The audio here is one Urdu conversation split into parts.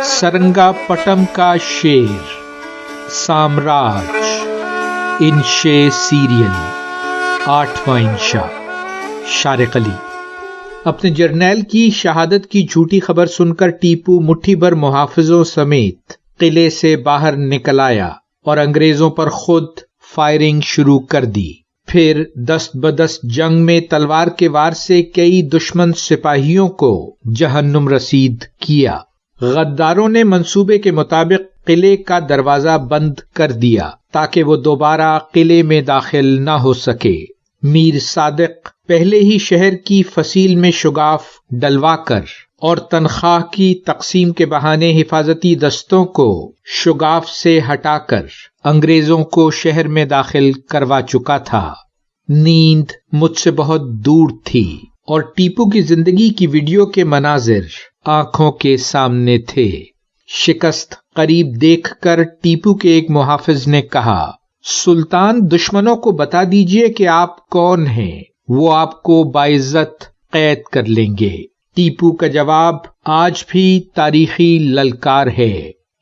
سرنگا پٹم کا شیر، سامراج، انشے سیریل، 8واں انشا، شارق علی۔ اپنے جرنیل کی شہادت کی جھوٹی خبر سن کر ٹیپو مٹھی بھر محافظوں سمیت قلعے سے باہر نکل آیا اور انگریزوں پر خود فائرنگ شروع کر دی۔ پھر دست بدست جنگ میں تلوار کے وار سے کئی دشمن سپاہیوں کو جہنم رسید کیا۔ غداروں نے منصوبے کے مطابق قلعے کا دروازہ بند کر دیا تاکہ وہ دوبارہ قلعے میں داخل نہ ہو سکے۔ میر صادق پہلے ہی شہر کی فصیل میں شگاف ڈلوا کر اور تنخواہ کی تقسیم کے بہانے حفاظتی دستوں کو شگاف سے ہٹا کر انگریزوں کو شہر میں داخل کروا چکا تھا۔ نیند مجھ سے بہت دور تھی اور ٹیپو کی زندگی کی ویڈیو کے مناظر آنکھوں کے سامنے تھے۔ شکست قریب دیکھ کر ٹیپو کے ایک محافظ نے کہا، سلطان دشمنوں کو بتا دیجئے کہ آپ کون ہیں، وہ آپ کو باعزت قید کر لیں گے۔ ٹیپو کا جواب آج بھی تاریخی للکار ہے۔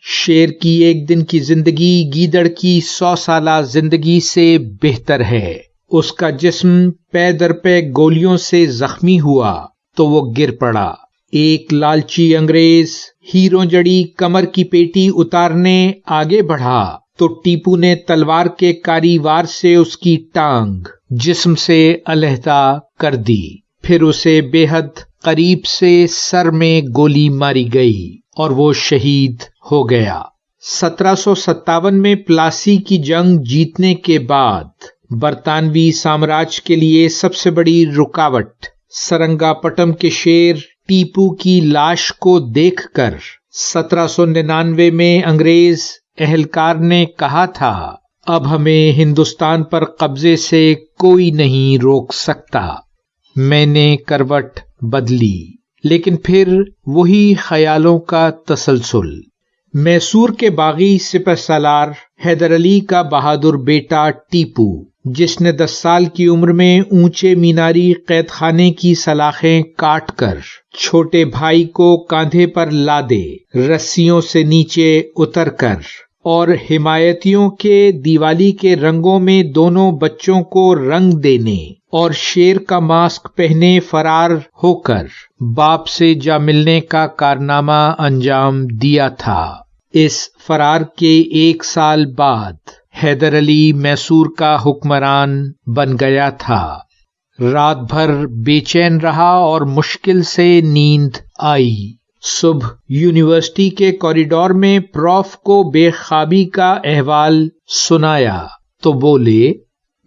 شیر کی ایک دن کی زندگی گیدڑ کی 100 سالہ زندگی سے بہتر ہے۔ اس کا جسم پے در پے گولیوں سے زخمی ہوا تو وہ گر پڑا۔ ایک لالچی انگریز ہیروں جڑی کمر کی پیٹی اتارنے آگے بڑھا تو ٹیپو نے تلوار کے کاری وار سے اس کی ٹانگ جسم سے علیحدہ کر دی۔ پھر اسے بے حد قریب سے سر میں گولی ماری گئی اور وہ شہید ہو گیا۔ 1757 میں پلاسی کی جنگ جیتنے کے بعد برطانوی سامراج کے لیے سب سے بڑی رکاوٹ سرنگا پٹم کے شیر ٹیپو کی لاش کو دیکھ کر 1799 میں انگریز اہلکار نے کہا تھا، اب ہمیں ہندوستان پر قبضے سے کوئی نہیں روک سکتا۔ میں نے کروٹ بدلی، لیکن پھر وہی خیالوں کا تسلسل۔ میسور کے باغی سپہ سالار حیدر علی کا بہادر بیٹا ٹیپو، جس نے 10 سال کی عمر میں اونچے میناری قید خانے کی سلاخیں کاٹ کر چھوٹے بھائی کو کاندھے پر لادے رسیوں سے نیچے اتر کر اور حمایتیوں کے دیوالی کے رنگوں میں دونوں بچوں کو رنگ دینے اور شیر کا ماسک پہنے فرار ہو کر باپ سے جا ملنے کا کارنامہ انجام دیا تھا۔ اس فرار کے 1 سال بعد حیدر علی میسور کا حکمران بن گیا تھا۔ رات بھر بے چین رہا اور مشکل سے نیند آئی۔ صبح یونیورسٹی کے کوریڈور میں پروف کو بے خوابی کا احوال سنایا تو بولے،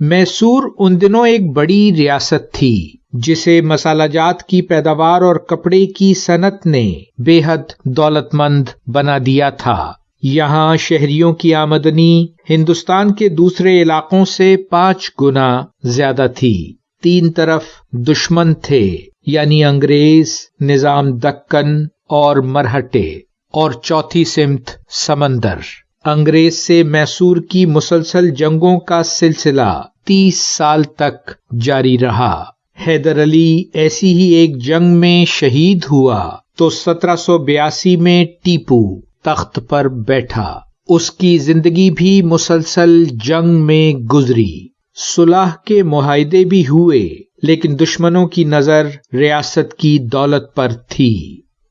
میسور ان دنوں ایک بڑی ریاست تھی جسے مسالہ جات کی پیداوار اور کپڑے کی صنعت نے بے حد دولت مند بنا دیا تھا۔ یہاں شہریوں کی آمدنی ہندوستان کے دوسرے علاقوں سے 5 گنا زیادہ تھی۔ 3 طرف دشمن تھے، یعنی انگریز، نظام دکن اور مرہٹے، اور چوتھی سمت سمندر۔ انگریز سے میسور کی مسلسل جنگوں کا سلسلہ 30 سال تک جاری رہا۔ حیدر علی ایسی ہی ایک جنگ میں شہید ہوا تو 1782 میں ٹیپو تخت پر بیٹھا۔ اس کی زندگی بھی مسلسل جنگ میں گزری۔ صلح کے معاہدے بھی ہوئے، لیکن دشمنوں کی نظر ریاست کی دولت پر تھی۔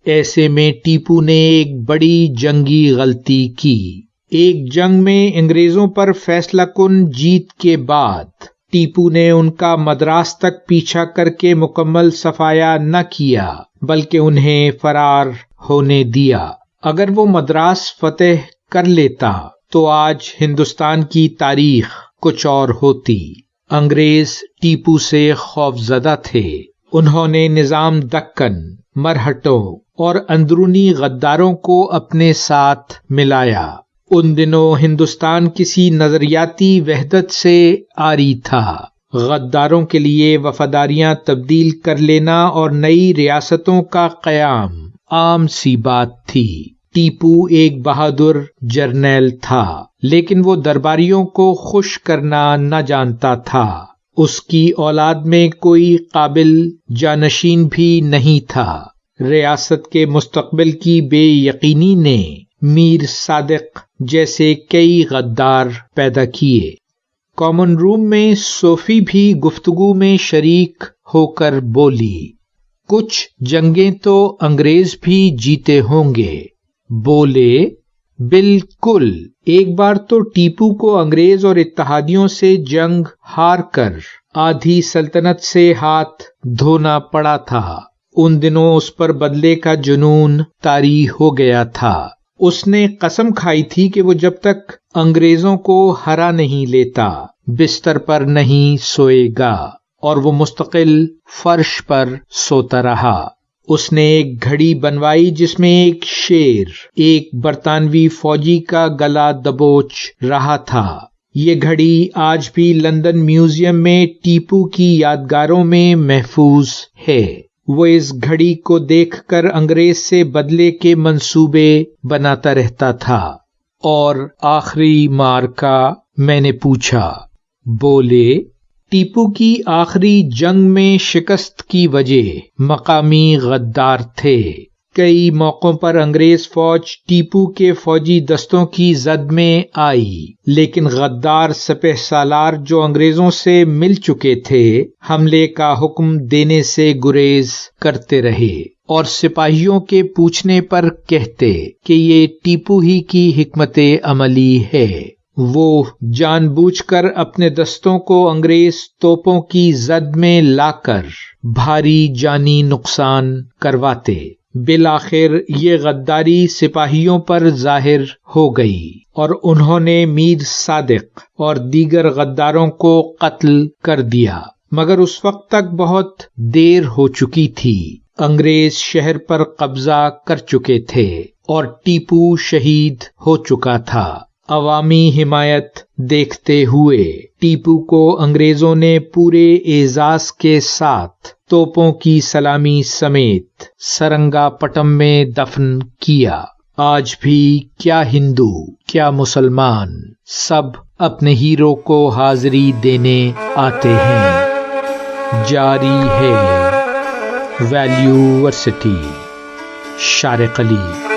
ایسے میں ٹیپو نے ایک بڑی جنگی غلطی کی۔ ایک جنگ میں انگریزوں پر فیصلہ کن جیت کے بعد ٹیپو نے ان کا مدراس تک پیچھا کر کے مکمل صفایا نہ کیا، بلکہ انہیں فرار ہونے دیا۔ اگر وہ مدراس فتح کر لیتا تو آج ہندوستان کی تاریخ کچھ اور ہوتی۔ انگریز ٹیپو سے خوف زدہ تھے۔ انہوں نے نظام دکن، مرہٹوں اور اندرونی غداروں کو اپنے ساتھ ملایا۔ ان دنوں ہندوستان کسی نظریاتی وحدت سے عاری تھا۔ غداروں کے لیے وفاداریاں تبدیل کر لینا اور نئی ریاستوں کا قیام عام سی بات تھی۔ ٹیپو ایک بہادر جرنیل تھا، لیکن وہ درباریوں کو خوش کرنا نہ جانتا تھا۔ اس کی اولاد میں کوئی قابل جانشین بھی نہیں تھا۔ ریاست کے مستقبل کی بے یقینی نے میر صادق جیسے کئی غدار پیدا کیے۔ کامن روم میں صوفی بھی گفتگو میں شریک ہو کر بولی، کچھ جنگیں تو انگریز بھی جیتے ہوں گے۔ بولے، بالکل، ایک بار تو ٹیپو کو انگریز اور اتحادیوں سے جنگ ہار کر آدھی سلطنت سے ہاتھ دھونا پڑا تھا۔ ان دنوں اس پر بدلے کا جنون طاری ہو گیا تھا۔ اس نے قسم کھائی تھی کہ وہ جب تک انگریزوں کو ہرا نہیں لیتا بستر پر نہیں سوئے گا، اور وہ مستقل فرش پر سوتا رہا۔ اس نے ایک گھڑی بنوائی جس میں ایک شیر ایک برطانوی فوجی کا گلا دبوچ رہا تھا۔ یہ گھڑی آج بھی لندن میوزیم میں ٹیپو کی یادگاروں میں محفوظ ہے۔ وہ اس گھڑی کو دیکھ کر انگریز سے بدلے کے منصوبے بناتا رہتا تھا۔ اور آخری معرکہ؟ میں نے پوچھا۔ بولے، ٹیپو کی آخری جنگ میں شکست کی وجہ مقامی غدار تھے۔ کئی موقعوں پر انگریز فوج ٹیپو کے فوجی دستوں کی زد میں آئی، لیکن غدار سپہ سالار جو انگریزوں سے مل چکے تھے حملے کا حکم دینے سے گریز کرتے رہے، اور سپاہیوں کے پوچھنے پر کہتے کہ یہ ٹیپو ہی کی حکمت عملی ہے۔ وہ جان بوجھ کر اپنے دستوں کو انگریز توپوں کی زد میں لا کر بھاری جانی نقصان کرواتے۔ بالآخر یہ غداری سپاہیوں پر ظاہر ہو گئی اور انہوں نے میر صادق اور دیگر غداروں کو قتل کر دیا، مگر اس وقت تک بہت دیر ہو چکی تھی۔ انگریز شہر پر قبضہ کر چکے تھے اور ٹیپو شہید ہو چکا تھا۔ عوامی حمایت دیکھتے ہوئے ٹیپو کو انگریزوں نے پورے اعزاز کے ساتھ توپوں کی سلامی سمیت سرنگا پٹم میں دفن کیا۔ آج بھی کیا ہندو کیا مسلمان سب اپنے ہیرو کو حاضری دینے آتے ہیں۔ جاری ہے ویلیو ورسٹی، شارق علی۔